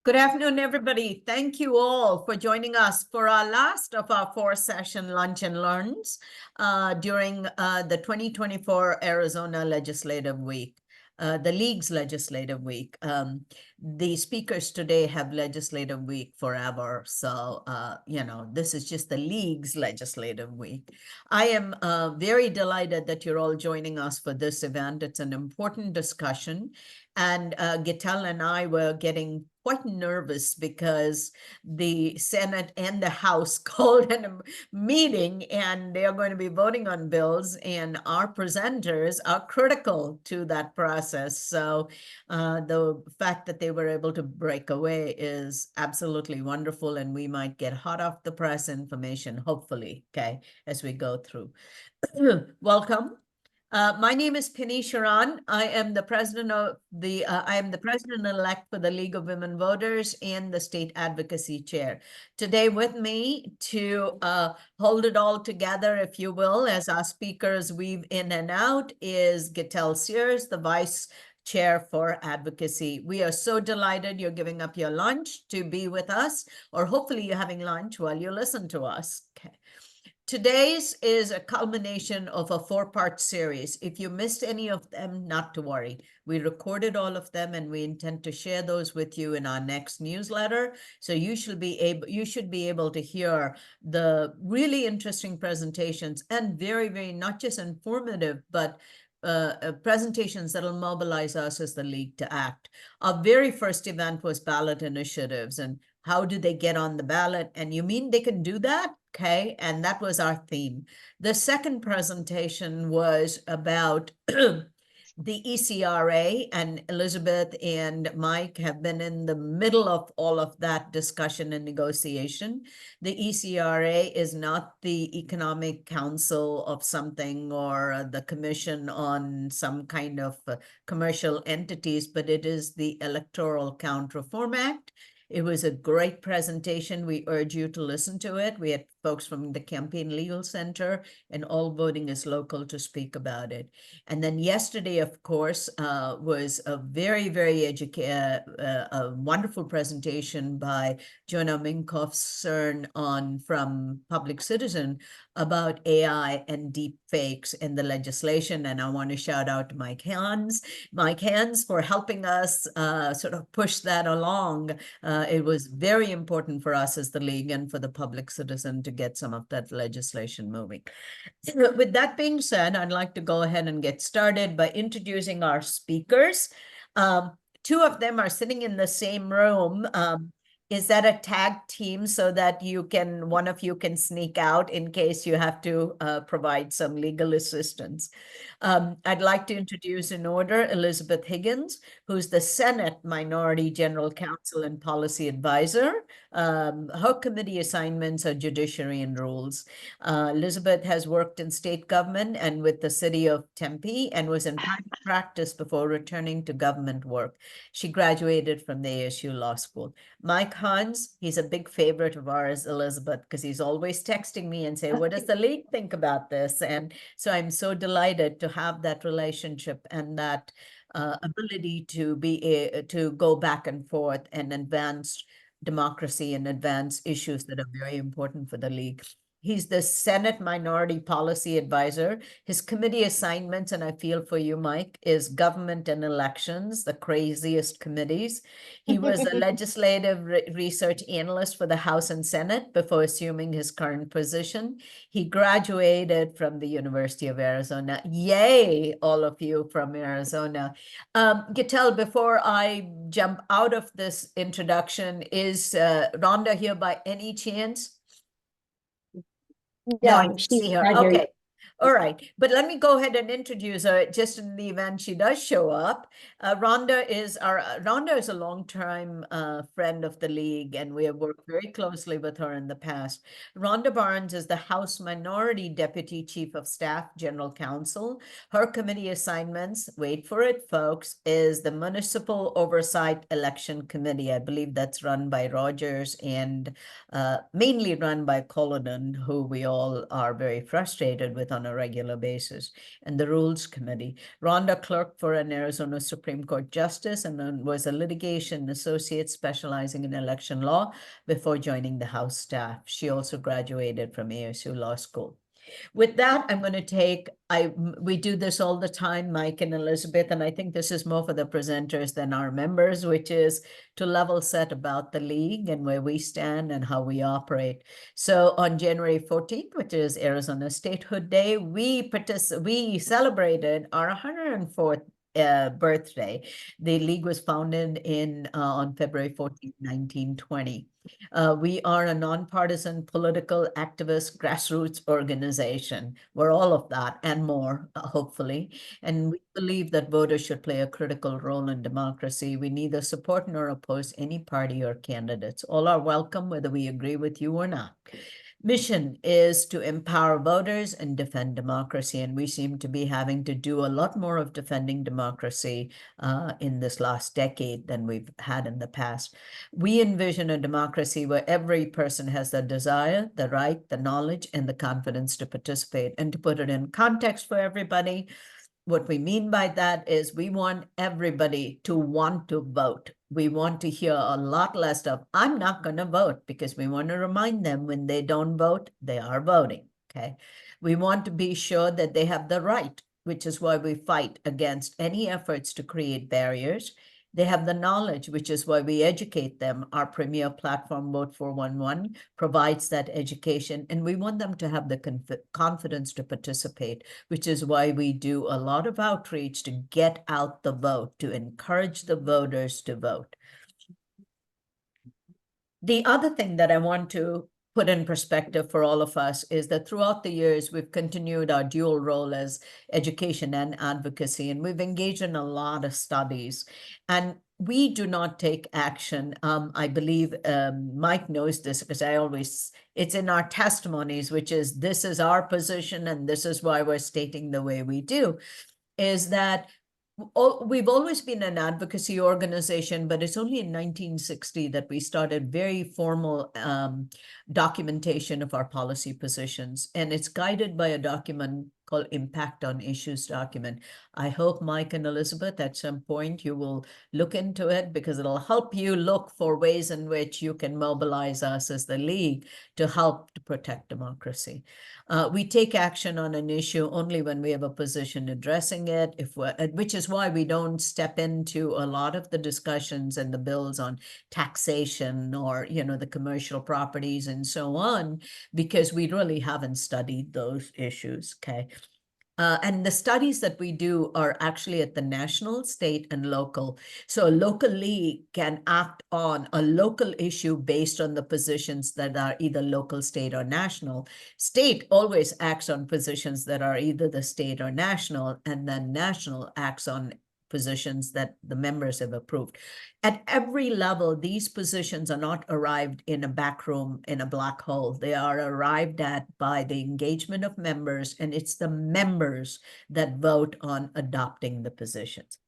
Good afternoon, everybody. Thank you all for joining us for our last of our 4-session Lunch and Learns during the 2024 Arizona Legislative Week, the League's Legislative Week. The speakers today have Legislative Week forever. So, this is just the League's Legislative Week. I am very delighted that you're all joining us for this event. It's an important discussion. And Gittel and I were getting quite nervous because the Senate and the House called a meeting and they are going to be voting on bills, and our presenters are critical to that process. So the fact that they were able to break away is absolutely wonderful, and we might get hot off the press information, hopefully, okay, as we go through. Welcome. My name is Penny Sharan. I am the president-elect for the League of Women Voters and the state advocacy chair. Today with me to hold it all together, if you will, as our speakers weave in and out, is Gittel Sears, the vice chair for advocacy. We are so delighted you're giving up your lunch to be with us, or hopefully you're having lunch while you listen to us. Okay. Today's is a culmination of a 4-part series. If you missed any of them, not to worry. We recorded all of them and we intend to share those with you in our next newsletter. So you should be able to hear the really interesting presentations and very, very not just informative, but presentations that'll mobilize us as the League to act. Our very first event was ballot initiatives and how do they get on the ballot? And you mean they can do that? Okay, and that was our theme. The second presentation was about the ECRA, and Elisabeth and Mike have been in the middle of all of that discussion and negotiation. The ECRA is not the Economic Council of something or the Commission on some kind of commercial entities, but it is the Electoral Count Reform Act. It was a great presentation. We urge you to listen to it. We had folks from the Campaign Legal Center and All Voting is Local to speak about it. And then yesterday, of course, was a very, very a wonderful presentation by Jonah Minkoff-Cern from Public Citizen about AI and deep fakes in the legislation. And I want to shout out to Mike Hans for helping us sort of push that along. It was very important for us as the League and for the Public Citizen to get some of that legislation moving. With that being said, I'd like to go ahead and get started by introducing our speakers. 2 of them are sitting in the same room. Is that a tag team so that one of you can sneak out in case you have to provide some legal assistance? I'd like to introduce in order Elisabeth Higgins, who's the Senate Minority General Counsel and Policy Advisor. Her committee assignments are judiciary and rules. Elisabeth has worked in state government and with the city of Tempe and was in private practice before returning to government work. She graduated from the ASU Law School. Mike Hans, he's a big favorite of ours, Elisabeth, because he's always texting me and saying, what does the League think about this? And so I'm so delighted to have that relationship and that ability to go back and forth and advance democracy and advance issues that are very important for the League. He's the Senate Minority Policy Advisor. His committee assignments, and I feel for you, Mike, is government and elections, the craziest committees. He was a legislative research analyst for the House and Senate before assuming his current position. He graduated from the University of Arizona. Yay, all of you from Arizona. Gittel, before I jump out of this introduction, is Rhonda here by any chance? No, I see her. Okay. All right. But let me go ahead and introduce her just in the event she does show up. Rhonda is a long-time friend of the League, and we have worked very closely with her in the past. Rhonda Barnes is the House Minority Deputy Chief of Staff, General Counsel. Her committee assignments, wait for it, folks, is the Municipal Oversight Election Committee. I believe that's run by Rogers and mainly run by Culloden, who we all are very frustrated with on a a regular basis, and the Rules Committee. Rhonda clerked for an Arizona Supreme Court justice and then was a litigation associate specializing in election law before joining the House staff. She also graduated from ASU Law School. With that, I'm going to take, we do this all the time, Mike and Elisabeth, and I think this is more for the presenters than our members, which is to level set about the league and where we stand and how we operate. So on January 14th, which is Arizona Statehood Day, we celebrated our 104th birthday. The league was founded on February 14th, 1920. We are a nonpartisan political activist grassroots organization. We're all of that and more, hopefully. And we believe that voters should play a critical role in democracy. We neither support nor oppose any party or candidates. All are welcome, whether we agree with you or not. Mission is to empower voters and defend democracy, and we seem to be having to do a lot more of defending democracy in this last decade than we've had in the past. We envision a democracy where every person has the desire, the right, the knowledge, and the confidence to participate. And to put it in context for everybody, what we mean by that is we want everybody to want to vote. We want to hear a lot less of, I'm not going to vote, because we want to remind them when they don't vote, they are voting, okay? We want to be sure that they have the right, which is why we fight against any efforts to create barriers. They have the knowledge, which is why we educate them. Our premier platform, Vote 411, provides that education, and we want them to have the confidence to participate, which is why we do a lot of outreach to get out the vote, to encourage the voters to vote. The other thing that I want to put in perspective for all of us is that throughout the years, we've continued our dual role as education and advocacy, and we've engaged in a lot of studies. And we do not take action. I believe Mike knows this, because it's in our testimonies, which is, this is our position and this is why we're stating the way we do, is that we've always been an advocacy organization, but it's only in 1960 that we started very formal documentation of our policy positions. And it's guided by a document called Impact on Issues document. I hope Mike and Elisabeth, at some point, you will look into it, because it'll help you look for ways in which you can mobilize us as the league to help to protect democracy. We take action on an issue only when we have a position addressing it, which is why we don't step into a lot of the discussions and the bills on taxation or, the commercial properties and so on, because we really haven't studied those issues, okay? And the studies that we do are actually at the national, state, and local. So a local league can act on a local issue based on the positions that are either local, state, or national. State always acts on positions that are either the state or national, and then national acts on positions that the members have approved. At every level, these positions are not arrived in a back room in a black hole. They are arrived at by the engagement of members, and it's the members that vote on adopting the positions.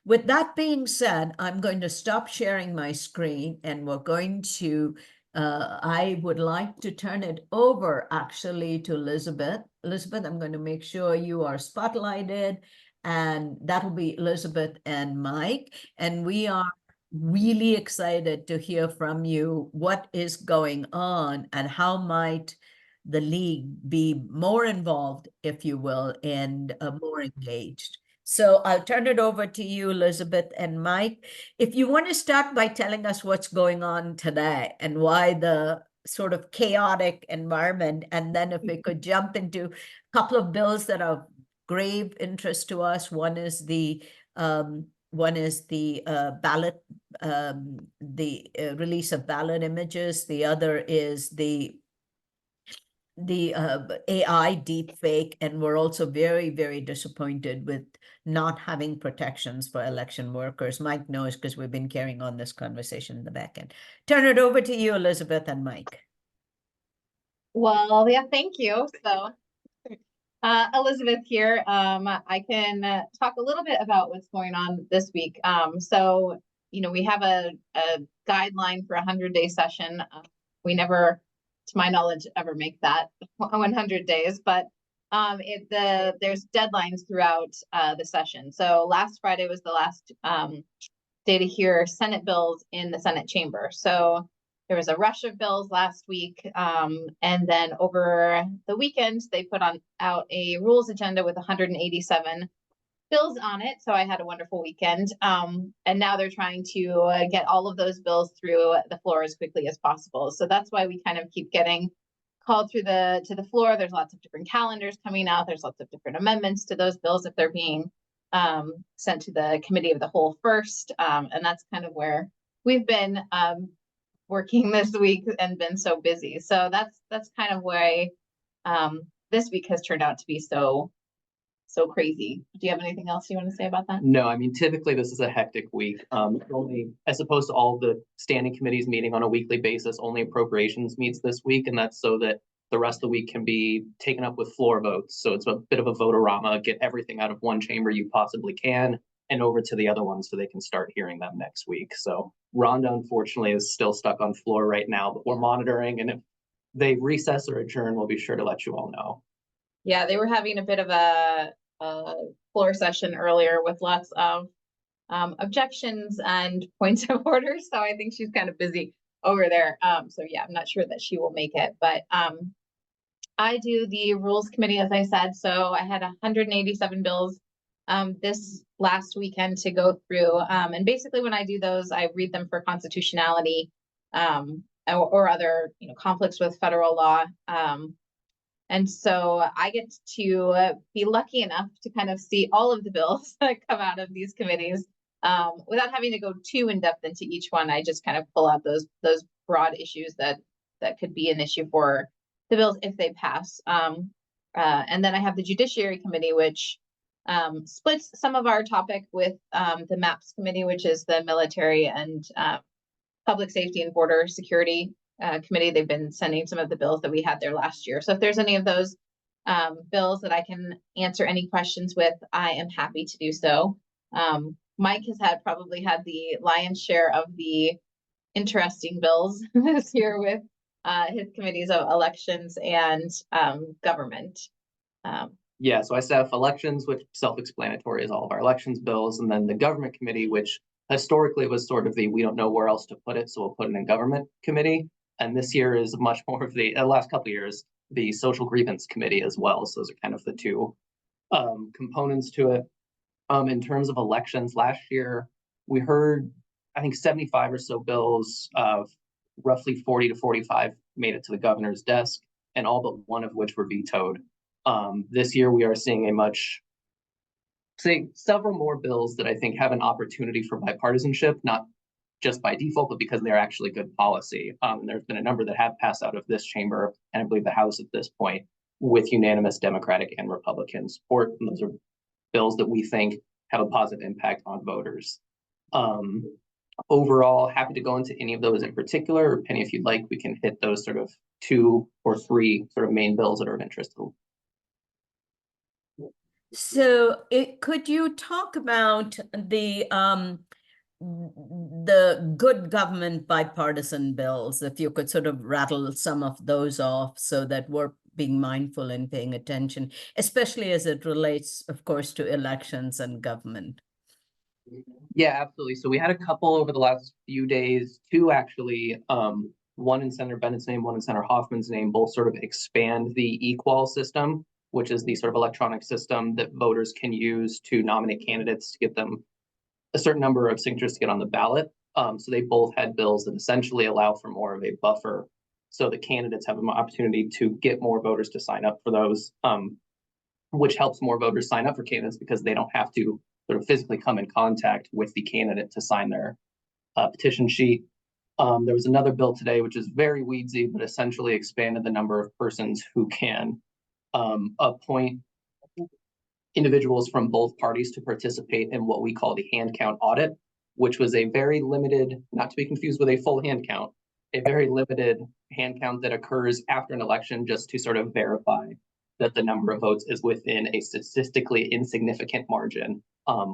With that being said, I'm going to stop sharing my screen, and we're going to, I would like to turn it over actually to Elisabeth. Elisabeth, I'm going to make sure you are spotlighted, and that'll be Elisabeth and Mike. And we are really excited to hear from you what is going on and how might the league be more involved, if you will, and more engaged. So I'll turn it over to you, Elisabeth and Mike. If you want to start by telling us what's going on today and why the sort of chaotic environment, and then if we could jump into a couple of bills that are grave interest to us. One is the ballot, the release of ballot images. The other is the AI deep fake, and we're also very, very disappointed with not having protections for election workers. Mike knows, because we've been carrying on this conversation in the back end. Turn it over to you, Elisabeth and Mike. Well, yeah, thank you. So Elisabeth here. I can talk a little bit about what's going on this week. So, we have a guideline for a 100-day session. We never, to my knowledge, ever make that 100 days, but There's deadlines throughout the session. So last Friday was the last day to hear Senate bills in the Senate chamber. So there was a rush of bills last week, and then over the weekend they put out a rules agenda with 187 bills on it. So I had a wonderful weekend, and now they're trying to get all of those bills through the floor as quickly as possible. So that's why we kind of keep getting called through to the floor. There's lots of different calendars coming out. There's lots of different amendments to those bills if they're being sent to the committee of the whole first, and that's kind of where we've been working this week and been so busy. So that's kind of why this week has turned out to be so crazy. Do you have anything else you want to say about that? No, I mean, typically this is a hectic week. Only, as opposed to all the standing committees meeting on a weekly basis, only appropriations meets this week, and that's so that the rest of the week can be taken up with floor votes. So it's a bit of a vote-a-rama, get everything out of one chamber you possibly can and over to the other one so they can start hearing them next week. So Rhonda, unfortunately, is still stuck on floor right now, but we're monitoring, and if they recess or adjourn, we'll be sure to let you all know. Yeah, they were having a bit of a floor session earlier with lots of objections and points of order. So I think she's kind of busy over there. So yeah, I'm not sure that she will make it, but I do the rules committee, as I said. So I had 187 bills this last weekend to go through. And basically when I do those, I read them for constitutionality or other conflicts with federal law. And so I get to be lucky enough to kind of see all of the bills that come out of these committees without having to go too in depth into each one. I just kind of pull out those broad issues that could be an issue for the bills if they pass. And then I have the Judiciary Committee, which splits some of our topic with the MAPS Committee, which is the Military and Public Safety and Border Security Committee. They've been sending some of the bills that we had there last year. So if there's any of those bills that I can answer any questions with, I am happy to do so. Mike has probably had the lion's share of the interesting bills this year with his committees of elections and government. Yeah, so I staff elections, which self-explanatory is all of our elections bills, and then the government committee, which historically was sort of the we don't know where else to put it, so we'll put it in government committee. And this year is much more of the last couple of years, the social grievance committee as well. So those are kind of the two components to it. In terms of elections last year, we heard, I think 75 or so bills, roughly 40 to 45 made it to the governor's desk, and all but one of which were vetoed. This year we are seeing several more bills that I think have an opportunity for bipartisanship, not just by default, but because they're actually good policy. There's been a number that have passed out of this chamber, and I believe the House at this point, with unanimous Democratic and Republican support. And those are bills that we think have a positive impact on voters. Overall, happy to go into any of those in particular, or Penny, if you'd like, we can hit those sort of 2 or 3 sort of main bills that are of interest. So could you talk about the good government bipartisan bills, if you could sort of rattle some of those off so that we're being mindful and paying attention, especially as it relates, of course, to elections and government? Yeah, absolutely. So we had a couple over the last few days, 2 actually, one in Senator Bennett's name, one in Senator Hoffman's name, both sort of expand the eQual system, which is the sort of electronic system that voters can use to nominate candidates to get them a certain number of signatures to get on the ballot. So they both had bills that essentially allow for more of a buffer, so the candidates have an opportunity to get more voters to sign up for those, which helps more voters sign up for candidates because they don't have to sort of physically come in contact with the candidate to sign their petition sheet. There was another bill today, which is very weedsy, but essentially expanded the number of persons who can appoint individuals from both parties to participate in what we call the hand count audit, which was a very limited, not to be confused with a full hand count, a very limited hand count that occurs after an election just to sort of verify that the number of votes is within a statistically insignificant margin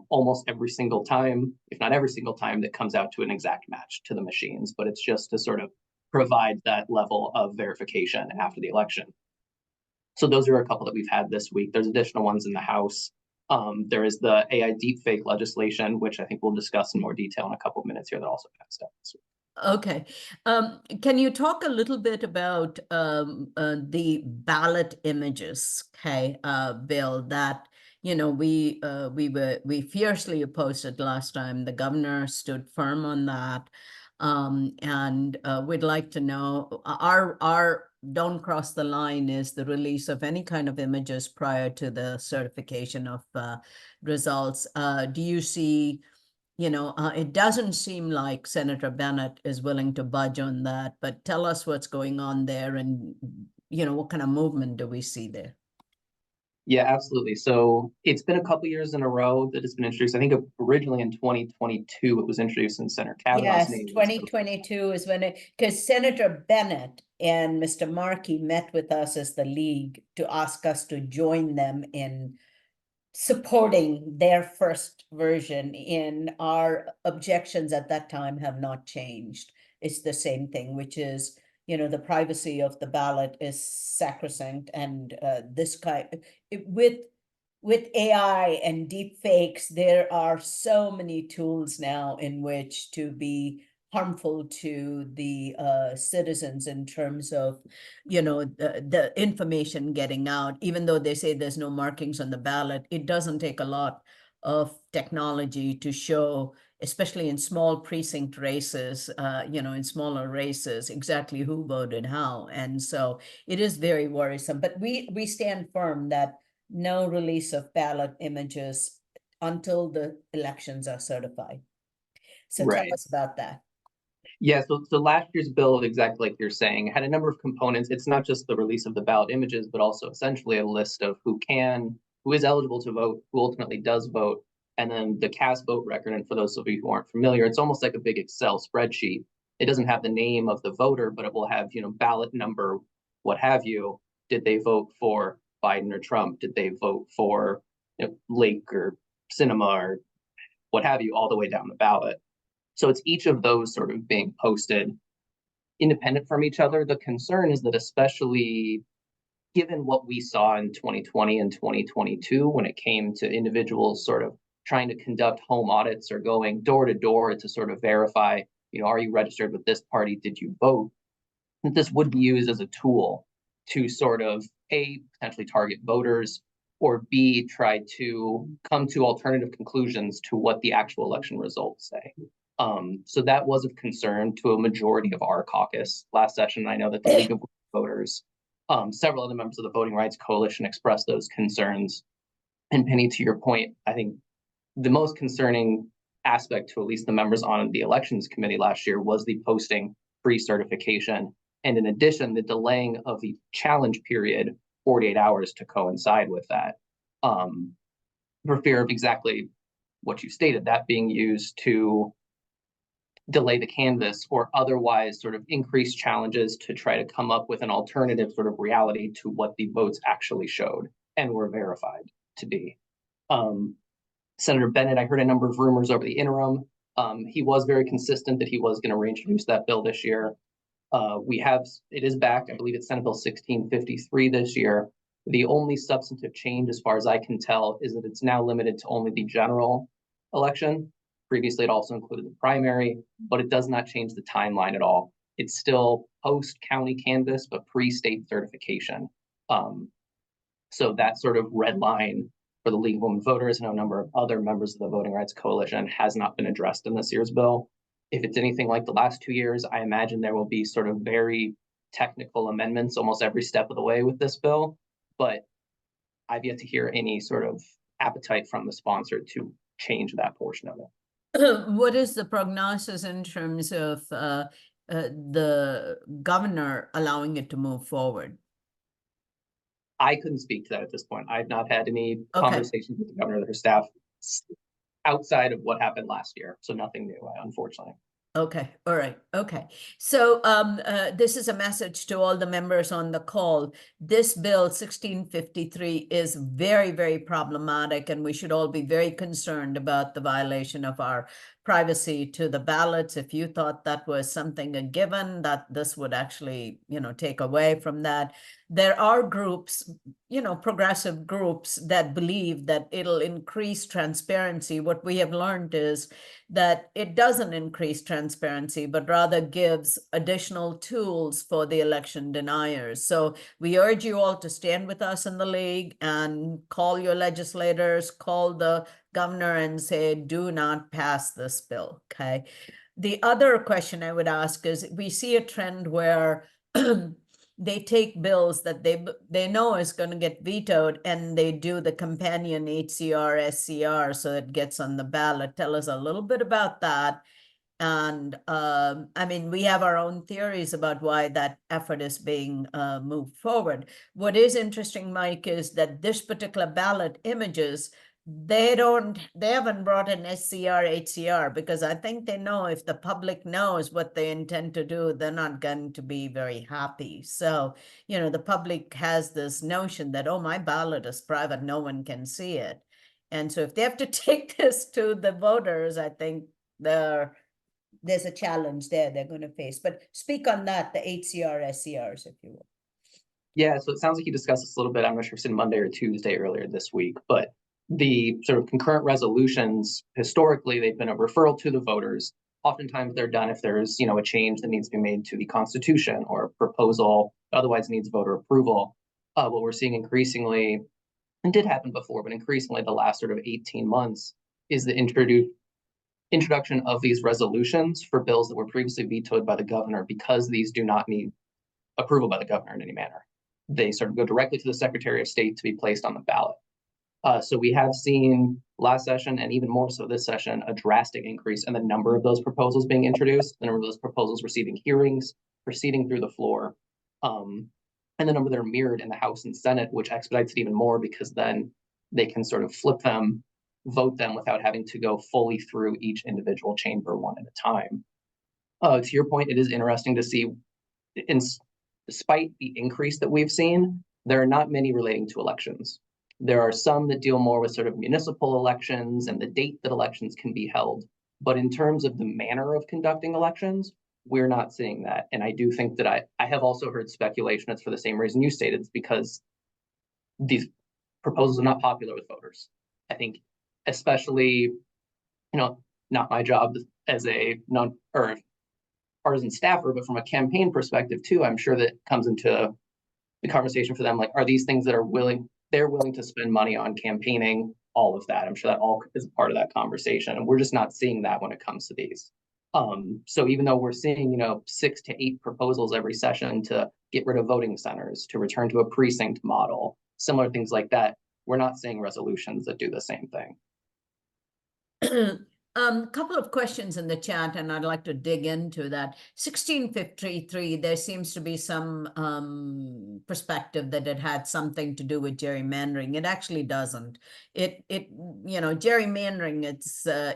almost every single time, if not every single time, that comes out to an exact match to the machines. But it's just to sort of provide that level of verification after the election. So those are a couple that we've had this week. There's additional ones in the House. There is the AI deepfake legislation, which I think we'll discuss in more detail in a couple of minutes here, that also passed out this week. Okay. Can you talk a little bit about the ballot images, okay, bill that, you know, we fiercely opposed it last time. The governor stood firm on that. And we'd like to know, our don't cross the line is the release of any kind of images prior to the certification of results. Do you see, you know, it doesn't seem like Senator Bennett is willing to budge on that, but tell us what's going on there and, you know, what kind of movement do we see there? Yeah, absolutely. So it's been a couple years in a row that it's been introduced. I think originally in 2022, it was introduced in Senator Kavanaugh's Yes, name. 2022 is when it, because Senator Bennett and Mr. Markey met with us as the league to ask us to join them in supporting their first version. In our objections at that time have not changed. It's the same thing, which is, you know, the privacy of the ballot is sacrosanct, and this kind with AI and deep fakes, there are so many tools now in which to be harmful to the citizens in terms of, you know, the information getting out. Even though they say there's no markings on the ballot, it doesn't take a lot of technology to show, especially in small precinct races, you know, in smaller races, exactly who voted how. And so it is very worrisome. But we stand firm that no release of ballot images until the elections are certified. So tell Right. us about that. Yeah, so last year's bill, exactly like you're saying, had a number of components. It's not just the release of the ballot images, but also essentially a list of who is eligible to vote, who ultimately does vote, and then the cast vote record. And for those of you who aren't familiar, it's almost like a big Excel spreadsheet. It doesn't have the name of the voter, but it will have, you know, ballot number, what have you. Did they vote for Biden or Trump? Did they vote for, you know, Lake or Cinema or what have you, all the way down the ballot? So it's each of those sort of being posted independent from each other. The concern is that, especially given what we saw in 2020 and 2022, when it came to individuals sort of trying to conduct home audits or going door to door to sort of verify, you know, are you registered with this party? Did you vote? That this would be used as a tool to sort of A, potentially target voters, or B, try to come to alternative conclusions to what the actual election results say. So that was of concern to a majority of our caucus last session. I know that the League of Voters, several other members of the Voting Rights Coalition expressed those concerns. And Penny, to your point, I think the most concerning aspect to at least the members on the elections committee last year was the posting pre-certification. And in addition, the delaying of the challenge period 48 hours to coincide with that, for fear of exactly what you stated, that being used to delay the canvass or otherwise sort of increase challenges to try to come up with an alternative sort of reality to what the votes actually showed and were verified to be. Senator Bennett, I heard a number of rumors over the interim. He was very consistent that he was going to reintroduce that bill this year. It is back. I believe it's Senate Bill 1653 this year. The only substantive change, as far as I can tell, is that it's now limited to only the general election. Previously, it also included the primary, but it does not change the timeline at all. It's still post-county canvass, but pre-state certification. So that sort of red line for the League of Women Voters and a number of other members of the Voting Rights Coalition has not been addressed in this year's bill. If it's anything like the last 2 years, I imagine there will be sort of very technical amendments almost every step of the way with this bill, but I've yet to hear any sort of appetite from the sponsor to change that portion of it. What is the prognosis in terms of the governor allowing it to move forward? I couldn't speak to that at this point. I've not had any conversations with the governor or her staff outside of what happened last year. So nothing new, unfortunately. Okay, all right, okay. So this is a message to all the members on the call. This bill 1653 is very, very problematic, and we should all be very concerned about the violation of our privacy to the ballots. If you thought that was something a given, that this would actually, take away from that. There are groups, progressive groups that believe that it'll increase transparency. What we have learned is that it doesn't increase transparency, but rather gives additional tools for the election deniers. So we urge you all to stand with us in the league and call your legislators, call the governor and say, do not pass this bill, okay? The other question I would ask is, we see a trend where they take bills that they know is going to get vetoed and they do the companion HCR, SCR, so it gets on the ballot. Tell us a little bit about that. And I mean, we have our own theories about why that effort is being moved forward. What is interesting, Mike, is that this particular ballot images, they haven't brought in SCR, HCR, because I think they know if the public knows what they intend to do, they're not going to be very happy. So, the public has this notion that, oh, my ballot is private, no one can see it. And so if they have to take this to the voters, I think there's a challenge there they're going to face. But speak on that, the HCR, SCRs, if you will. Yeah, so it sounds like you discussed this a little bit. I'm not sure if it's in Monday or Tuesday earlier this week, but the sort of concurrent resolutions, historically, they've been a referral to the voters. Oftentimes they're done if there's, a change that needs to be made to the Constitution or a proposal otherwise needs voter approval. What we're seeing increasingly, and did happen before, but increasingly the last sort of 18 months, is the introduction of these resolutions for bills that were previously vetoed by the governor, because these do not need approval by the governor in any manner. They sort of go directly to the Secretary of State to be placed on the ballot. So we have seen last session, and even more so this session, a drastic increase in the number of those proposals being introduced, the number of those proposals receiving hearings, proceeding through the floor, and the number that are mirrored in the House and Senate, which expedites it even more, because then they can sort of flip them, vote them without having to go fully through each individual chamber one at a time. To your point, it is interesting to see, despite the increase that we've seen, there are not many relating to elections. There are some that deal more with sort of municipal elections and the date that elections can be held. But in terms of the manner of conducting elections, we're not seeing that. And I do think that I have also heard speculation it's for the same reason you stated. It's because these proposals are not popular with voters. I think especially, not my job as a partisan staffer, but from a campaign perspective too, I'm sure that comes into the conversation for them. Like, are these things that they're willing to spend money on campaigning, all of that? I'm sure that all is a part of that conversation. And we're just not seeing that when it comes to these. So even though we're seeing, 6 to 8 proposals every session to get rid of voting centers, to return to a precinct model, similar things like that, we're not seeing resolutions that do the same thing. Couple of questions in the chat, and I'd like to dig into that. 1653, there seems to be some perspective that it had something to do with gerrymandering. It actually doesn't. Gerrymandering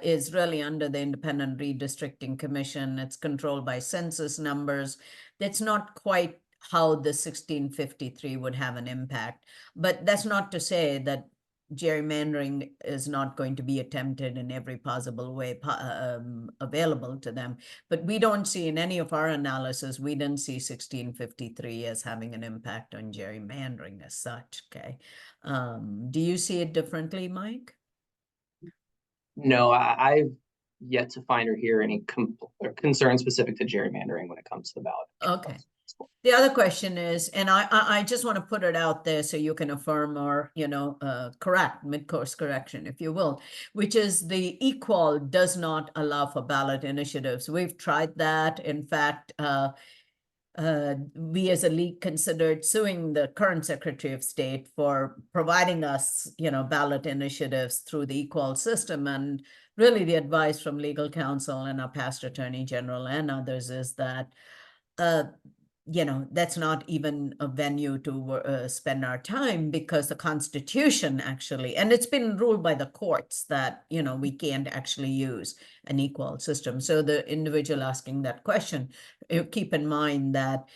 is really under the Independent Redistricting Commission. It's controlled by census numbers. That's not quite how the 1653 would have an impact. But that's not to say that gerrymandering is not going to be attempted in every possible way available to them. But we don't see, in any of our analysis, we didn't see 1653 as having an impact on gerrymandering as such, okay? Do you see it differently, Mike? No, I've yet to find or hear any concerns specific to gerrymandering when it comes to the ballot. Okay. The other question is, and I just want to put it out there so you can affirm or, correct, mid-course correction, if you will, which is the equal does not allow for ballot initiatives. We've tried that. In fact, we as a league considered suing the current Secretary of State for providing us, ballot initiatives through the equal system. And really the advice from legal counsel and our past Attorney General and others is that that's not even a venue to spend our time, because the Constitution actually, and it's been ruled by the courts that, we can't actually use an equal system. So the individual asking that question, keep in mind that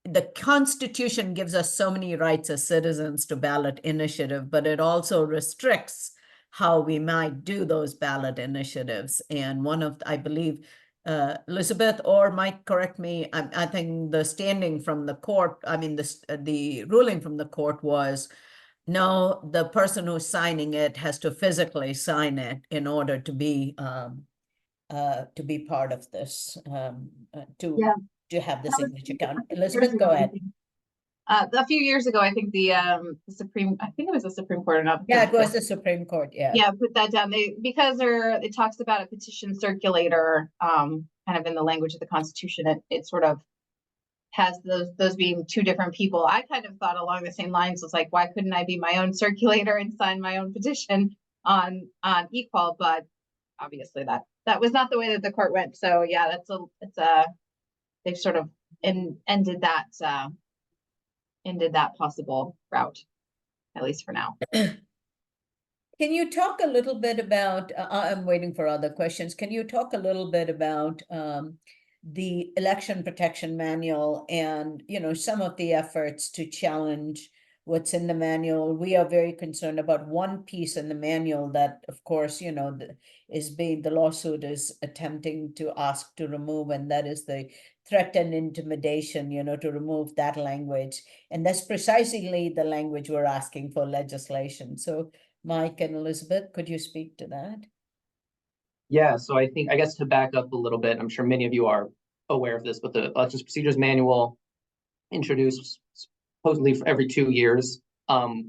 the Constitution gives us so many rights as citizens to ballot initiative, but it also restricts how we might do those ballot initiatives. And one of, I believe, Elisabeth or Mike, correct me, I think the standing from the court, I mean, the ruling from the court was, no, the person who's signing it has to physically sign it in order to be part of this, Yeah. to have the That was signature count. years Elizabeth, ago, go I ahead. think. A few years ago, I think the Supreme, I think it was the Supreme Court or not. Yeah, it was the Supreme Court, yeah. Yeah, put that down. Because it talks about a petition circulator, kind of in the language of the Constitution, it sort of has those being two different people. I kind of thought along the same lines. It's like, why couldn't I be my own circulator and sign my own petition on equal? But obviously that was not the way that the court went. So yeah, they've sort of ended that possible route, at least for now. Can you talk a little bit about, I'm waiting for other questions. Can you talk a little bit about the election protection manual and, some of the efforts to challenge what's in the manual? We are very concerned about one piece in the manual that, of course, the lawsuit is attempting to ask to remove, and that is the threat and intimidation, to remove that language. And that's precisely the language we're asking for legislation. So Mike and Elisabeth, could you speak to that? Yeah, so I guess to back up a little bit, I'm sure many of you are aware of this, but the Elections Procedures Manual introduced supposedly for every 2 years.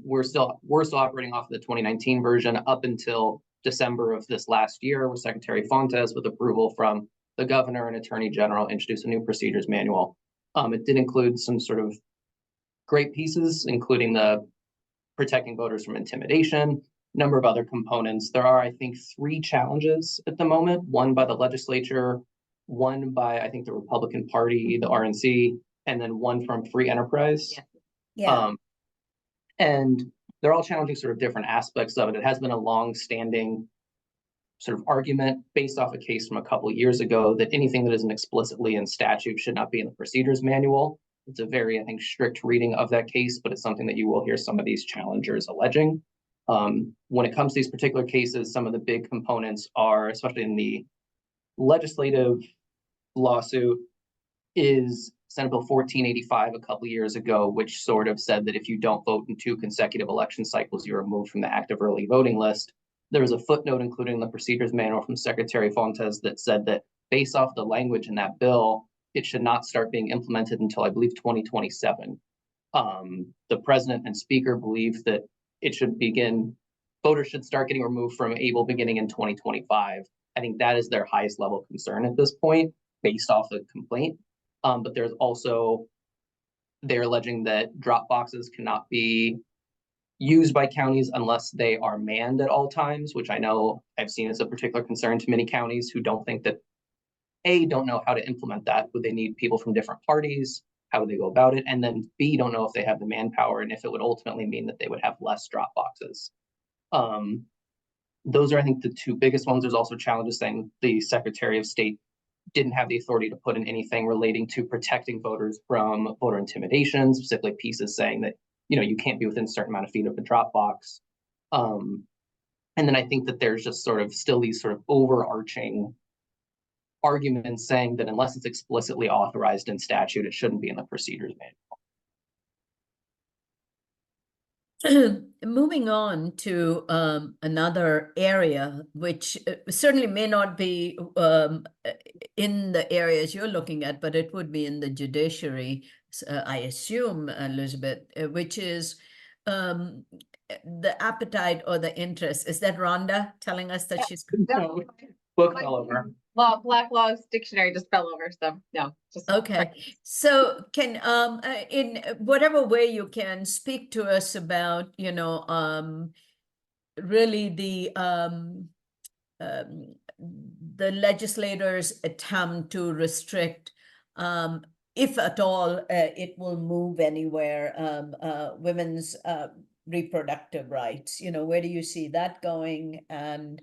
We're still operating off of the 2019 version up until December of this last year, where Secretary Fontes, with approval from the governor and attorney general, introduced a new procedures manual. It did include some sort of great pieces, including the protecting voters from intimidation, number of other components. There are, I think, 3 challenges at the moment, one by the legislature, one by, I think, the Republican Party, the RNC, and then one from Free Enterprise. Yeah. And they're all challenging sort of different aspects of it. It has been a long-standing sort of argument based off a case from a couple of years ago that anything that isn't explicitly in statute should not be in the procedures manual. It's a very, I think, strict reading of that case, but it's something that you will hear some of these challengers alleging. When it comes to these particular cases, some of the big components are, especially in the legislative lawsuit, is Senate Bill 1485 a couple of years ago, which sort of said that if you don't vote in 2 consecutive election cycles, you're removed from the active early voting list. There was a footnote included in the procedures manual from Secretary Fontes that said that based off the language in that bill, it should not start being implemented until, I believe, 2027. The president and speaker believe that it should begin, voters should start getting removed from ABLE beginning in 2025. I think that is their highest level concern at this point, based off the complaint. But there's also, they're alleging that drop boxes cannot be used by counties unless they are manned at all times, which I know I've seen as a particular concern to many counties who don't think that, A, don't know how to implement that. Would they need people from different parties? How would they go about it? And then B, don't know if they have the manpower and if it would ultimately mean that they would have less drop boxes. Those are, I think, the 2 biggest ones. There's also challenges saying the Secretary of State didn't have the authority to put in anything relating to protecting voters from voter intimidation, specifically pieces saying that, you can't be within a certain amount of feet of the drop box. And then I think that there's just sort of still these sort of overarching arguments saying that unless it's explicitly authorized in statute, it shouldn't be in the procedures manual. Moving on to another area, which certainly may not be in the areas you're looking at, but it would be in the judiciary, I assume, Elisabeth, which is the appetite or the interest. Is that Rhonda telling us that she's... No, book fell over. Black Law's dictionary just fell over, so no. Just okay. So can in whatever way you can speak to us about really the legislators' attempt to restrict, if at all, it will move anywhere, women's reproductive rights. Where do you see that going? And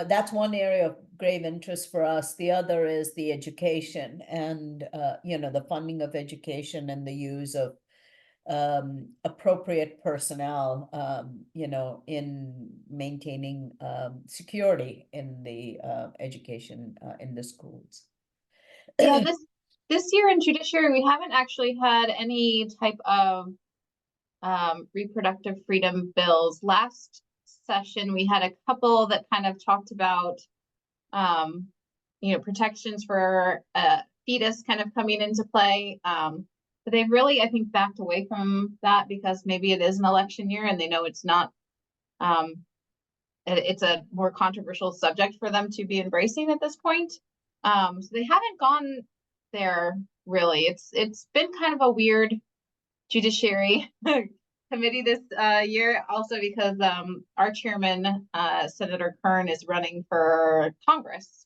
that's one area of grave interest for us. The other is the education and, the funding of education and the use of appropriate personnel, in maintaining security in the education in the schools. Yeah, this year in judiciary, we haven't actually had any type of reproductive freedom bills. Last session, we had a couple that kind of talked about, protections for fetus kind of coming into play. But they've really, I think, backed away from that because maybe it is an election year and they know it's not, it's a more controversial subject for them to be embracing at this point. So they haven't gone there really. It's been kind of a weird judiciary committee this year, also because our chairman, Senator Kern, is running for Congress.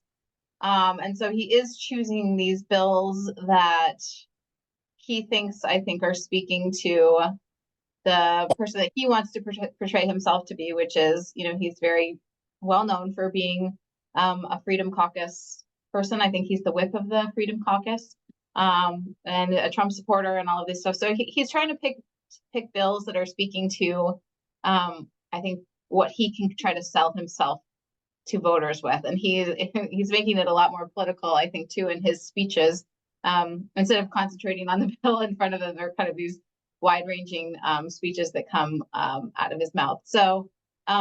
And so he is choosing these bills that he thinks, I think, are speaking to the person that he wants to portray himself to be, which is, he's very well known for being a Freedom Caucus person. I think he's the whip of the Freedom Caucus, and a Trump supporter and all of this stuff. So he's trying to pick bills that are speaking to, I think, what he can try to sell himself to voters with. And he's making it a lot more political, I think, too, in his speeches. Instead of concentrating on the bill in front of them, they're kind of these wide-ranging speeches that come out of his mouth. So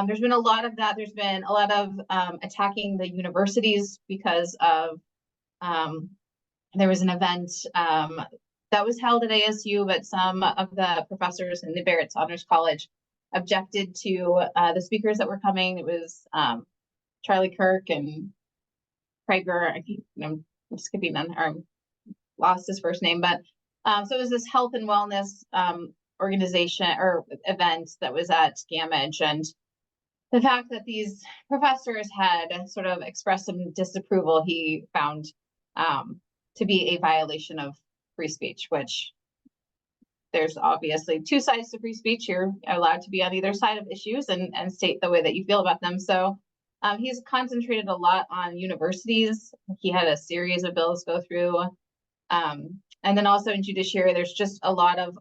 there's been a lot of that. There's been a lot of attacking the universities because of there was an event that was held at ASU, but some of the professors in the Barrett's Honors College objected to the speakers that were coming. It was Charlie Kirk and Prager. I'm skipping on, or lost his first name, but so it was this health and wellness organization or event that was at Gamage, and the fact that these professors had sort of expressed some disapproval, he found to be a violation of free speech, which there's obviously two sides to free speech. You're allowed to be on either side of issues and state the way that you feel about them. So he's concentrated a lot on universities. He had a series of bills go through. And then also in judiciary, there's just a lot of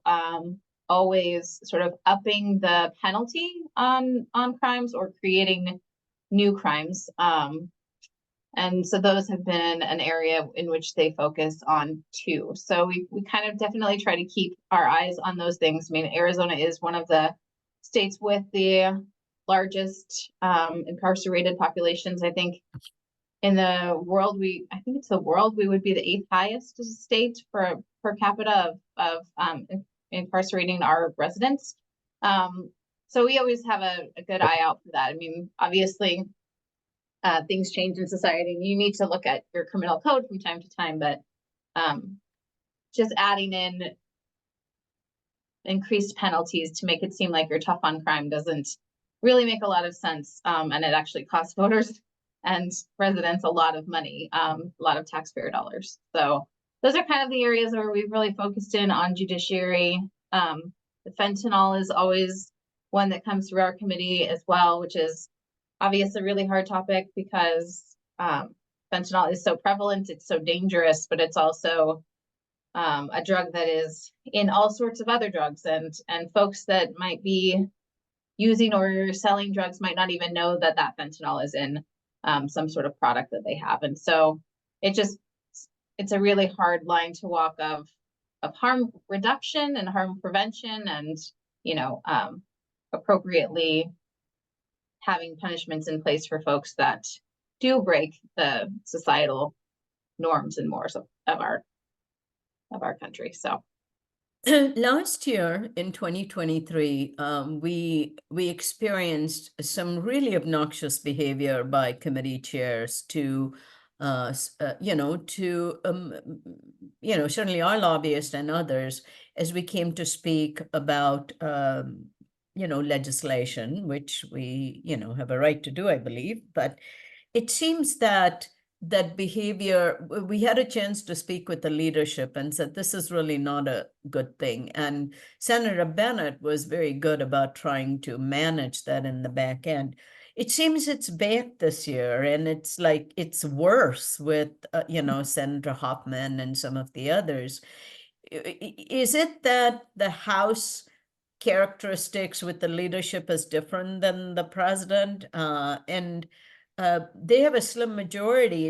always sort of upping the penalty on crimes or creating new crimes. And so those have been an area in which they focus on too. So we kind of definitely try to keep our eyes on those things. I mean, Arizona is one of the states with the largest incarcerated populations. I think in the world, we would be the 8th highest state for per capita of incarcerating our residents. So we always have a good eye out for that. I mean, obviously, things change in society and you need to look at your criminal code from time to time, but just adding in increased penalties to make it seem like you're tough on crime doesn't really make a lot of sense. And it actually costs voters and residents a lot of money, a lot of taxpayer dollars. So those are kind of the areas where we've really focused in on judiciary. The fentanyl is always one that comes through our committee as well, which is obviously a really hard topic because fentanyl is so prevalent, it's so dangerous, but it's also a drug that is in all sorts of other drugs, and folks that might be using or selling drugs might not even know that that fentanyl is in some sort of product that they have. And so it's a really hard line to walk of harm reduction and harm prevention, and appropriately having punishments in place for folks that do break the societal norms and mores of our country. So last year in 2023, we experienced some really obnoxious behavior by committee chairs to certainly our lobbyists and others, as we came to speak about legislation, which we have a right to do, I believe. But it seems that behavior, we had a chance to speak with the leadership and said, this is really not a good thing. And Senator Bennett was very good about trying to manage that in the back end. It seems it's back this year, and it's like it's worse with, Senator Hoffman and some of the others. is it that the House characteristics with the leadership is different than the president? And they have a slim majority.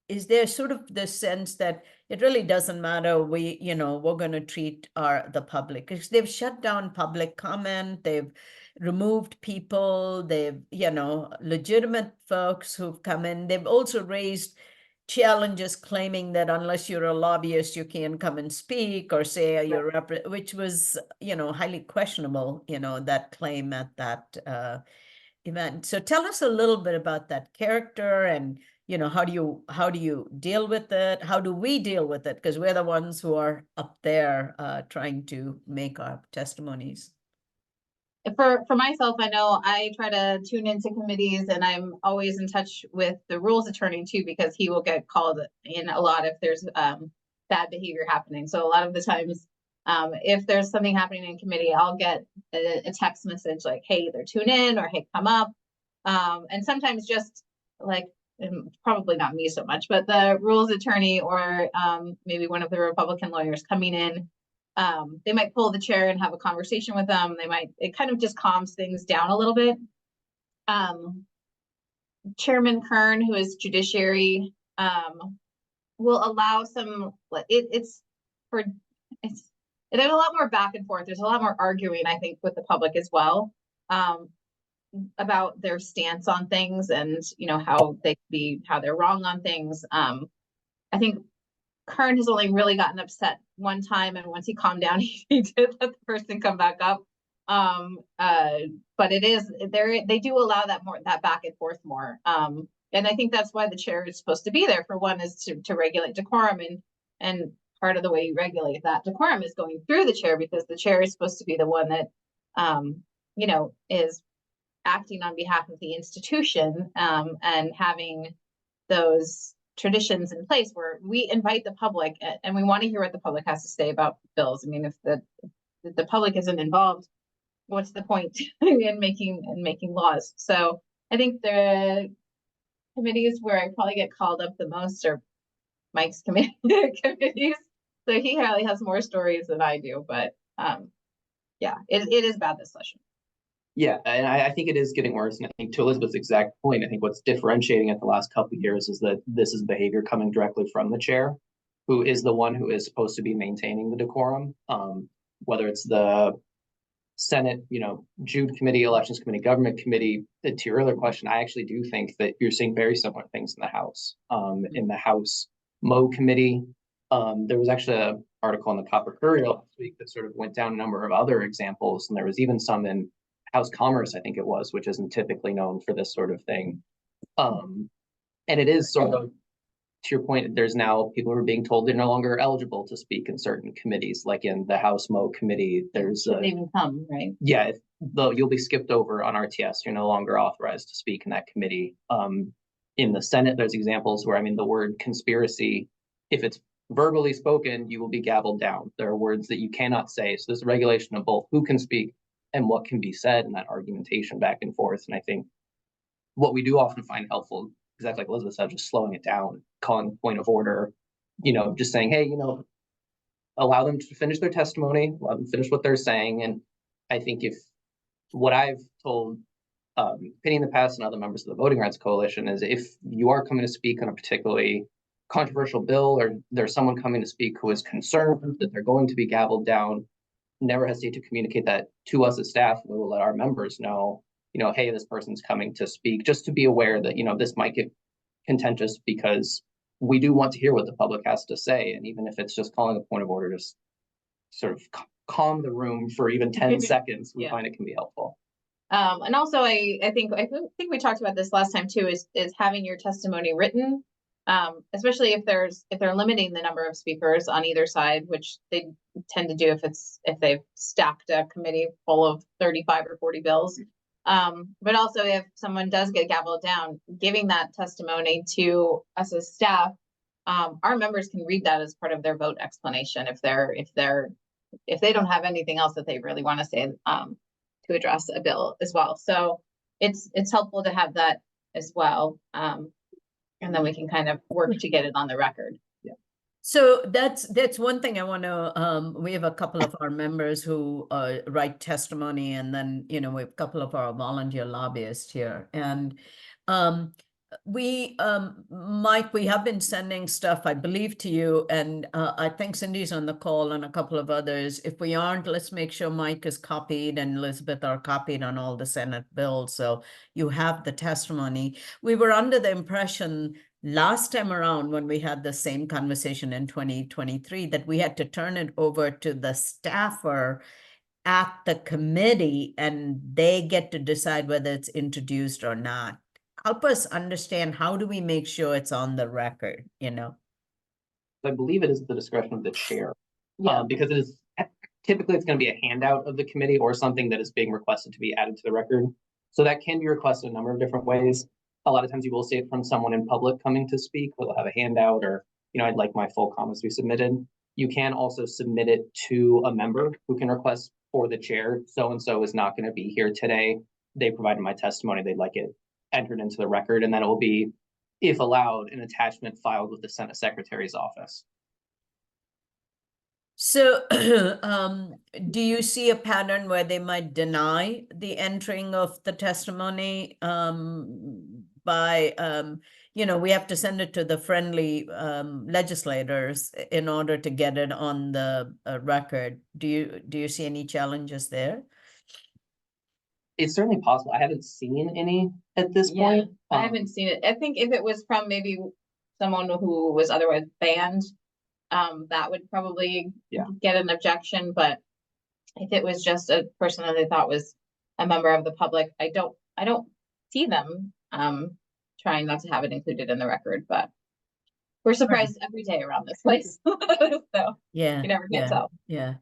Is there sort of the sense that it really doesn't matter, we're going to treat the public? Because they've shut down public comment, they've removed people, they've, legitimate folks who've come in. They've also raised challenges claiming that unless you're a lobbyist, you can't come and speak or say you're which was, highly questionable, that claim at that event. So tell us a little bit about that character, and how do you deal with it? How do we deal with it? Because we're the ones who are up there trying to make our testimonies. For myself, I know I try to tune into committees, and I'm always in touch with the rules attorney too, because he will get called in a lot if there's bad behavior happening. So a lot of the times, if there's something happening in committee, I'll get a text message like, hey, either tune in or hey, come up. And sometimes just like, probably not me so much, but the rules attorney or maybe one of the Republican lawyers coming in, they might pull the chair and have a conversation with them. It kind of just calms things down a little bit. Chairman Kern, who is judiciary, will allow some, there's a lot more back and forth. There's a lot more arguing, I think, with the public as well, about their stance on things and, how they're wrong on things. I think Kern has only really gotten upset one time, and once he calmed down, he did let the person come back up. But they do allow that back and forth more. And I think that's why the chair is supposed to be there. For one, is to regulate decorum, and part of the way you regulate that decorum is going through the chair, because the chair is supposed to be the one that is acting on behalf of the institution, and having those traditions in place where we invite the public and we want to hear what the public has to say about bills. I mean, if the public isn't involved, what's the point in making laws? So I think the committees where I probably get called up the most are Mike's committees. So he probably has more stories than I do, but yeah, it is bad this session. Yeah, and I think it is getting worse. And I think, to Elisabeth's exact point, I think what's differentiating it the last couple of years is that this is behavior coming directly from the chair, who is the one who is supposed to be maintaining the decorum. Whether it's the Senate, Jude Committee, Elections Committee, Government Committee. To your earlier question, I actually do think that you're seeing very similar things in the House. In the House Mo Committee, there was actually an article in the Copper Courier last week that sort of went down a number of other examples, and there was even some in House Commerce, I think it was, which isn't typically known for this sort of thing. And it is sort of, to your point, there's now people who are being told they're no longer eligible to speak in certain committees, like in the House Mo Committee. There's they even come, right? Yeah, you'll be skipped over on RTS. You're no longer authorized to speak in that committee. In the Senate, there's examples where, the word conspiracy, if it's verbally spoken, you will be gabbled down. There are words that you cannot say. So there's a regulation of both who can speak and what can be said, and that argumentation back and forth. And I think what we do often find helpful, exactly like Elisabeth said, just slowing it down, calling point of order, just saying, hey, allow them to finish their testimony, allow them to finish what they're saying. And I think if what I've told Penny in the past and other members of the Voting Rights Coalition is, if you are coming to speak on a particularly controversial bill, or there's someone coming to speak who is concerned that they're going to be gabbled down, never hesitate to communicate that to us as staff. We will let our members know, hey, this person's coming to speak, just to be aware that, this might get contentious, because we do want to hear what the public has to say. And even if it's just calling a point of order, just sort of calm the room for even 10 seconds, we find it can be helpful. And also, I think we talked about this last time too, is having your testimony written, especially if they're limiting the number of speakers on either side, which they tend to do if they've stacked a committee full of 35 or 40 bills. But also, if someone does get gavelled down, giving that testimony to us as staff, our members can read that as part of their vote explanation if they don't have anything else that they really want to say to address a bill as well. So it's helpful to have that as well. And then we can kind of work to get it on the record. Yeah. So that's one thing I want to, we have a couple of our members who write testimony, and then, we have a couple of our volunteer lobbyists here. And Mike, we have been sending stuff, I believe, to you, and I think Cindy's on the call and a couple of others. If we aren't, let's make sure Mike is copied and Elisabeth are copied on all the Senate bills, so you have the testimony. We were under the impression last time around, when we had the same conversation in 2023, that we had to turn it over to the staffer at the committee and they get to decide whether it's introduced or not. Help us understand, how do we make sure it's on the record, I believe it is the discretion of the chair. Yeah. Because it is typically it's going to be a handout of the committee or something that is being requested to be added to the record. So that can be requested a number of different ways. A lot of times you will see it from someone in public coming to speak, where they'll have a handout, or, I'd like my full comments to be submitted. You can also submit it to a member who can request for the chair, so-and-so is not going to be here today. They provided my testimony, they'd like it entered into the record, and then it will be, if allowed, an attachment filed with the Senate Secretary's office. So do you see a pattern where they might deny the entering of the testimony by, we have to send it to the friendly legislators in order to get it on the record. Do you see any challenges there? It's certainly possible. I haven't seen any at this point. I haven't seen it. I think if it was from maybe someone who was otherwise banned, that would probably get an objection. But if it was just a person that they thought was a member of the public, I don't see them trying not to have it included in the record. But we're surprised every day around this place. So you never can tell. Yeah.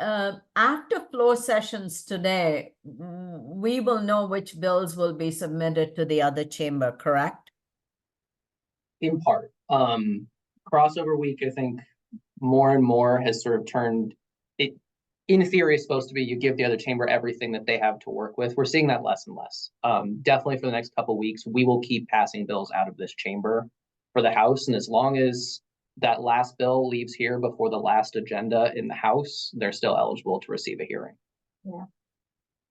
After floor sessions today, we will know which bills will be submitted to the other chamber, correct? In part. Crossover week, I think, more and more has sort of turned it, in theory, is supposed to be you give the other chamber everything that they have to work with. We're seeing that less and less. Definitely for the next couple of weeks, we will keep passing bills out of this chamber for the House. And as long as that last bill leaves here before the last agenda in the House, they're still eligible to receive a hearing. Yeah.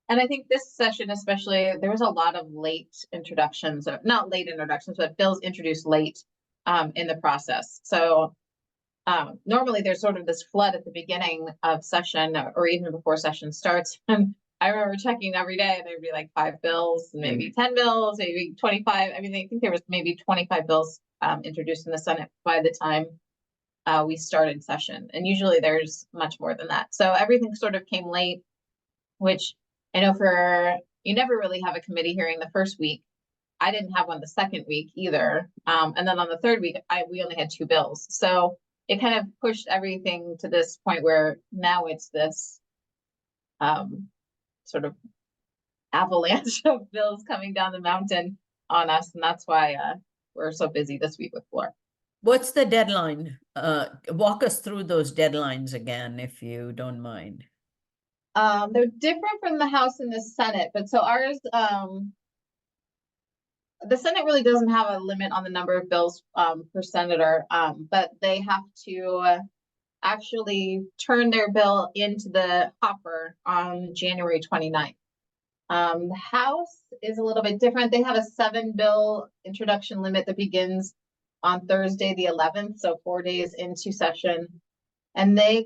And I think this session, especially, there was a lot of late introductions, not late introductions, but bills introduced late in the process. So normally there's sort of this flood at the beginning of session or even before session starts. And I remember checking every day, there'd be like 5 bills, maybe 10 bills, maybe 25. I mean, I think there was maybe 25 bills introduced in the Senate by the time we started session. And usually there's much more than that. So everything sort of came late, which I know you never really have a committee hearing the first week. I didn't have one the second week either. And then on the third week, we only had 2 bills. So it kind of pushed everything to this point where now it's this sort of avalanche of bills coming down the mountain on us. And that's why we're so busy this week with floor. What's the deadline? Walk us through those deadlines again, if you don't mind. They're different from the House and the Senate, but so ours, the Senate really doesn't have a limit on the number of bills per senator, but they have to actually turn their bill into the hopper on January 29th. The House is a little bit different. They have a 7-bill introduction limit that begins on Thursday, the 11th, so 4 days into session. And their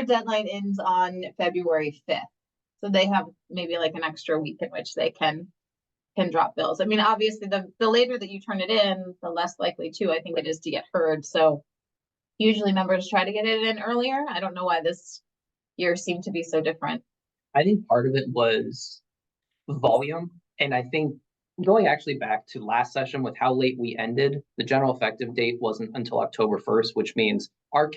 deadline ends on February 5th. So they have maybe like an extra week in which they can drop bills. I mean, obviously the later that you turn it in, the less likely too, I think it is to get heard. So usually members try to get it in earlier. I don't know why this year seemed to be so different. I think part of it was volume. And I think going actually back to last session with how late we ended, the general effective date wasn't until October 1st, which means our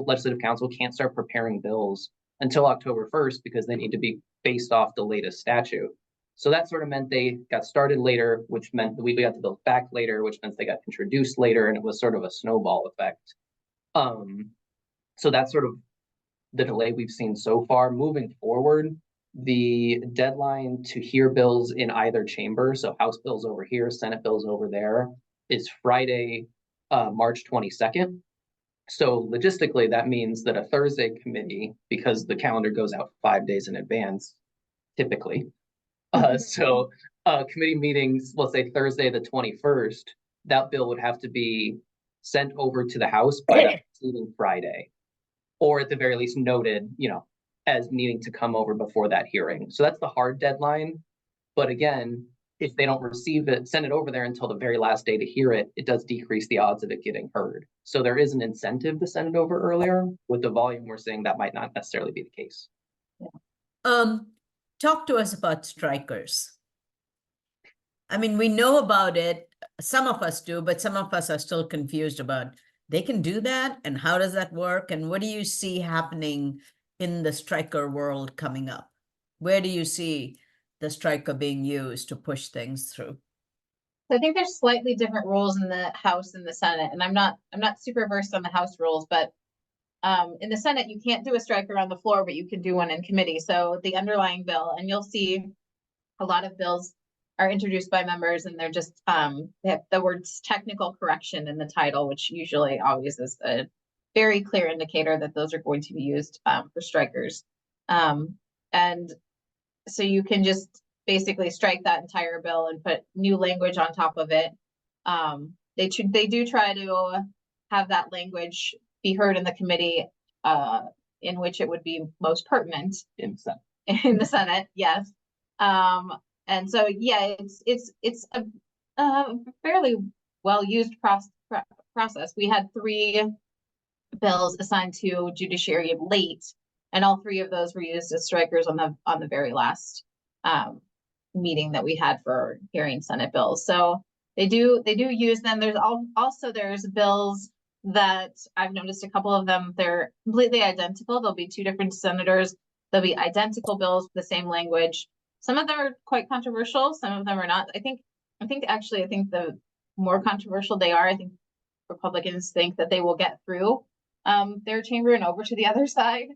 legislative council can't start preparing bills until October 1st because they need to be based off the latest statute. So that sort of meant they got started later, which meant we got the bills back later, which meant they got introduced later, and it was sort of a snowball effect. So that's sort of the delay we've seen so far. Moving forward, the deadline to hear bills in either chamber, so House bills over here, Senate bills over there, is Friday, March 22nd. So logistically, that means that a Thursday committee, because the calendar goes out 5 days in advance, typically. So committee meetings, let's say Thursday the 21st, that bill would have to be sent over to the House by that preceding Friday, or at the very least noted, as needing to come over before that hearing. So that's the hard deadline. But again, if they don't receive it, send it over there until the very last day to hear it, it does decrease the odds of it getting heard. So there is an incentive to send it over earlier. With the volume we're seeing, that might not necessarily be the case. Talk to us about strikers. I mean, we know about it. Some of us do, but some of us are still confused about they can do that, and how does that work? And what do you see happening in the striker world coming up? Where do you see the striker being used to push things through? So I think there's slightly different rules in the House and the Senate, and I'm not super versed on the House rules, but in the Senate, you can't do a striker on the floor, but you can do one in committee. So the underlying bill, and you'll see a lot of bills are introduced by members, and they're just they have the words technical correction in the title, which usually always is a very clear indicator that those are going to be used for strikers. And so you can just basically strike that entire bill and put new language on top of it. They do try to have that language be heard in the committee in which it would be most pertinent In Senate. in the Senate, yes. And so yeah, it's a fairly well used process. We had 3 bills assigned to judiciary late, and all 3 of those were used as strikers on the very last meeting that we had for hearing Senate bills. So they do use them. There's there's bills that I've noticed a couple of them, they're completely identical. There'll be 2 different senators. There'll be identical bills with the same language. Some of them are quite controversial. Some of them are not. I think the more controversial they are, I think Republicans think that they will get through their chamber and over to the other side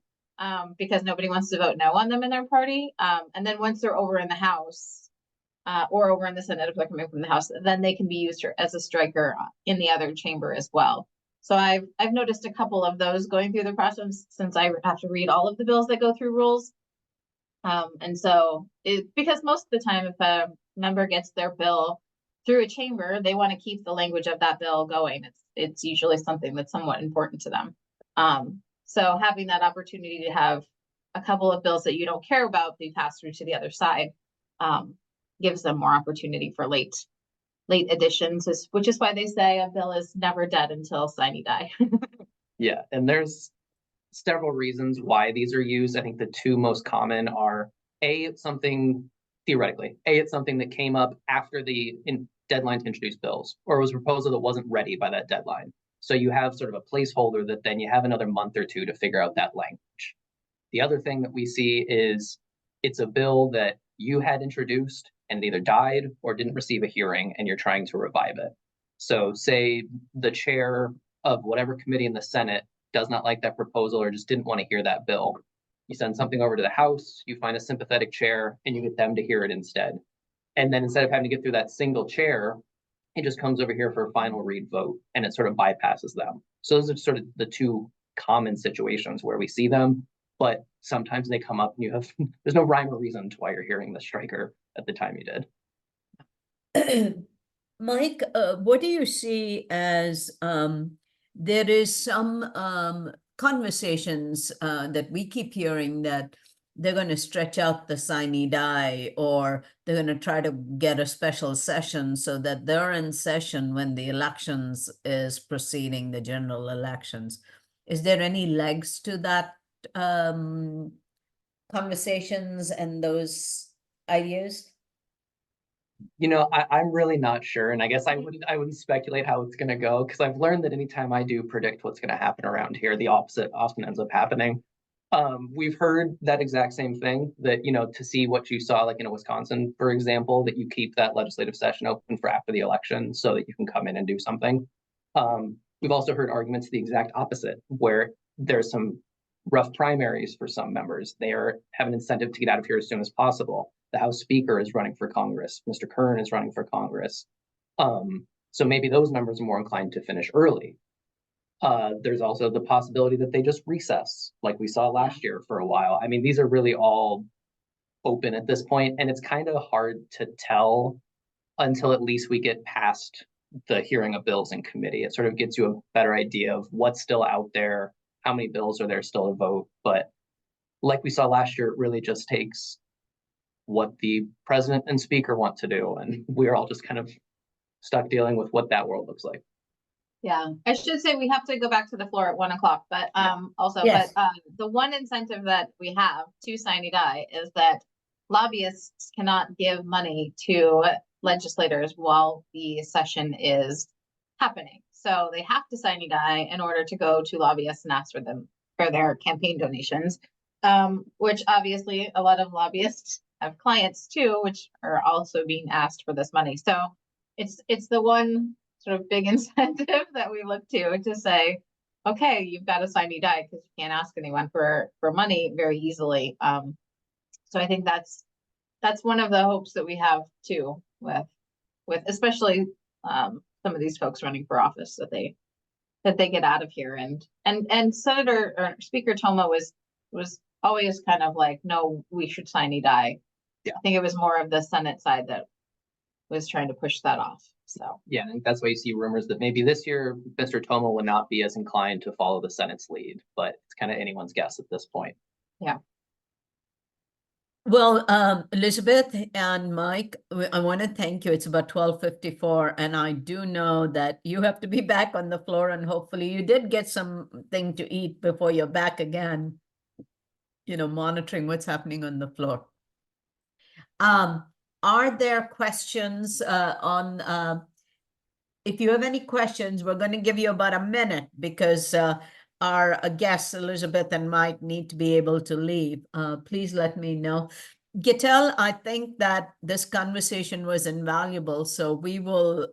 because nobody wants to vote no on them in their party. And then once they're over in the House or over in the Senate, if they're coming from the House, then they can be used as a striker in the other chamber as well. So I've noticed a couple of those going through the process since I have to read all of the bills that go through rules. And so because most of the time, if a member gets their bill through a chamber, they want to keep the language of that bill going. It's usually something that's somewhat important to them. So having that opportunity to have a couple of bills that you don't care about be passed through to the other side gives them more opportunity for late additions, which is why they say a bill is never dead until sine die. Yeah, and there's several reasons why these are used. I think the 2 most common are it's something that came up after the deadline to introduce bills, or was a proposal that wasn't ready by that deadline. So you have sort of a placeholder that then you have another month or 2 to figure out that language. The other thing that we see is it's a bill that you had introduced and either died or didn't receive a hearing, and you're trying to revive it. So say the chair of whatever committee in the Senate does not like that proposal or just didn't want to hear that bill. You send something over to the House, you find a sympathetic chair, and you get them to hear it instead. And then instead of having to get through that single chair, it just comes over here for a final read vote, and it sort of bypasses them. So those are sort of the 2 common situations where we see them, but sometimes they come up and there's no rhyme or reason to why you're hearing the striker at the time you did. Mike, what do you see as there is some conversations that we keep hearing that they're going to stretch out the sine die, or they're going to try to get a special session so that they're in session when the elections is proceeding, the general elections. Is there any legs to that conversations and those ideas? I'm really not sure, and I guess I wouldn't speculate how it's going to go, because I've learned that anytime I do predict what's going to happen around here, the opposite often ends up happening. We've heard that exact same thing, that to see what you saw, like in Wisconsin, for example, that you keep that legislative session open for after the election so that you can come in and do something. We've also heard arguments the exact opposite, where there's some rough primaries for some members. They have an incentive to get out of here as soon as possible. The House Speaker is running for Congress. Mr. Kern is running for Congress. So maybe those members are more inclined to finish early. There's also the possibility that they just recess, like we saw last year for a while. I mean, these are really all open at this point, and it's kind of hard to tell until at least we get past the hearing of bills in committee. It sort of gives you a better idea of what's still out there, how many bills are there still to vote. But like we saw last year, it really just takes what the president and speaker want to do, and we're all just kind of stuck dealing with what that world looks like. Yeah, I should say we have to go back to the floor at 1 o'clock, but also, Yes. but the one incentive that we have to sine die is that lobbyists cannot give money to legislators while the session is happening. So they have to sine die in order to go to lobbyists and ask for them for their campaign donations, which obviously a lot of lobbyists have clients too, which are also being asked for this money. So it's the one sort of big incentive that we look to say, okay, you've got to sine die because you can't ask anyone for money very easily. So I think that's one of the hopes that we have too with especially some of these folks running for office, that they get out of here. And Senator or Speaker Toma was always kind of like, no, we should sine die. Yeah. I think it was more of the Senate side that was trying to push that off. So yeah, I think that's why you see rumors that maybe this year Mr. Toma will not be as inclined to follow the Senate's lead, but it's kind of anyone's guess at this point. Yeah. Well, Elisabeth and Mike, I want to thank you. It's about 12:54, and I do know that you have to be back on the floor, and hopefully you did get something to eat before you're back again, monitoring what's happening on the floor. Are there questions if you have any questions, we're going to give you about a minute because our guests, Elisabeth and Mike, need to be able to leave. Please let me know. Gittel, I think that this conversation was invaluable, so we will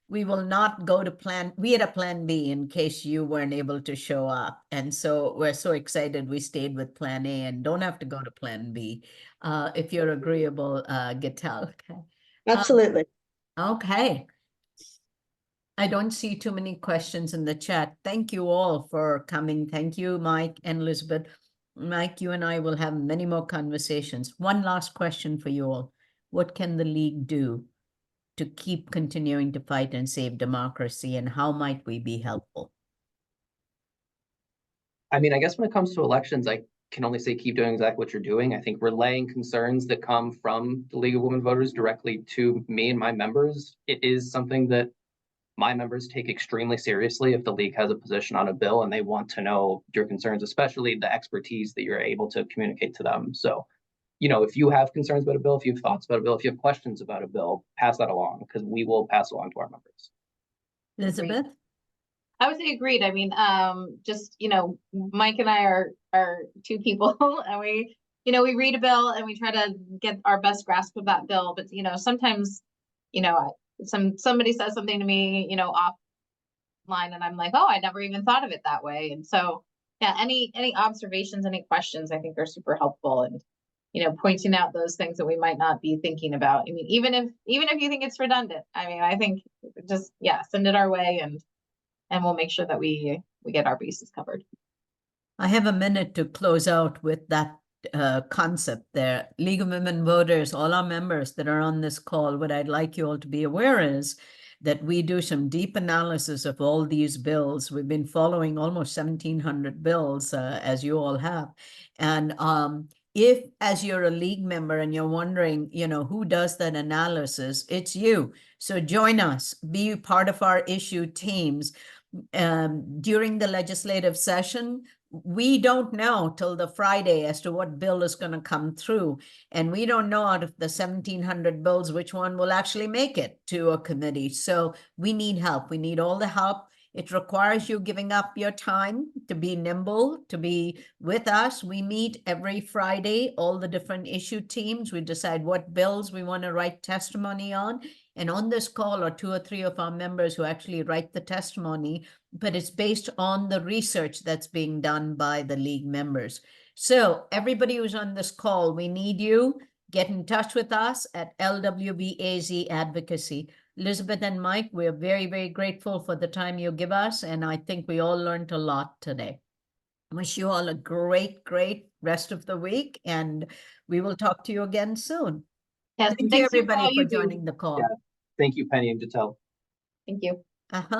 not go to we had a plan B in case you weren't able to show up. And so we're so excited we stayed with plan A and don't have to go to plan B. If you're agreeable, Gittel. Okay. Absolutely. Okay. I don't see too many questions in the chat. Thank you all for coming. Thank you, Mike and Elisabeth. Mike, you and I will have many more conversations. One last question for you all. What can the League do to keep continuing to fight and save democracy, and how might we be helpful? I mean, I guess when it comes to elections, I can only say keep doing exactly what you're doing. I think relaying concerns that come from the League of Women Voters directly to me and my members, it is something that my members take extremely seriously. If the League has a position on a bill and they want to know your concerns, especially the expertise that you're able to communicate to them. So, if you have concerns about a bill, if you have thoughts about a bill, if you have questions about a bill, pass that along because we will pass along to our members. Elisabeth? I would say agreed. I mean, just, Mike and I are two people and we read a bill and we try to get our best grasp of that bill. But, sometimes, somebody says something to me, offline, and I'm like, oh, I never even thought of it that way. And so, yeah, any observations, any questions, I think are super helpful. And, pointing out those things that we might not be thinking about. I mean, even if you think it's redundant, I mean, I think just, send it our way and we'll make sure that we get our bases covered. I have a minute to close out with that concept there. League of Women Voters, all our members that are on this call, what I'd like you all to be aware is that we do some deep analysis of all these bills. We've been following almost 1,700 bills, as you all have. And if, as you're a League member and you're wondering, who does that analysis, it's you. So join us, be part of our issue teams. During the legislative session, we don't know till the Friday as to what bill is going to come through. And we don't know out of the 1,700 bills, which one will actually make it to a committee. So we need help. We need all the help. It requires you giving up your time to be nimble, to be with us. We meet every Friday, all the different issue teams. We decide what bills we want to write testimony on. And on this call are 2 or 3 of our members who actually write the testimony, but it's based on the research that's being done by the League members. So everybody who's on this call, we need you. Get in touch with us at LWBAZ Advocacy. Elizabeth and Mike, we're very, very grateful for the time you give us, and I think we all learned a lot today. Wish you all a great, great rest of the week, and we will talk to you again soon. Yes, and Thank you, thanks for all everybody, for you do. joining the call. Yeah. Thank you, Penny and Detel. Thank you. Uh-huh.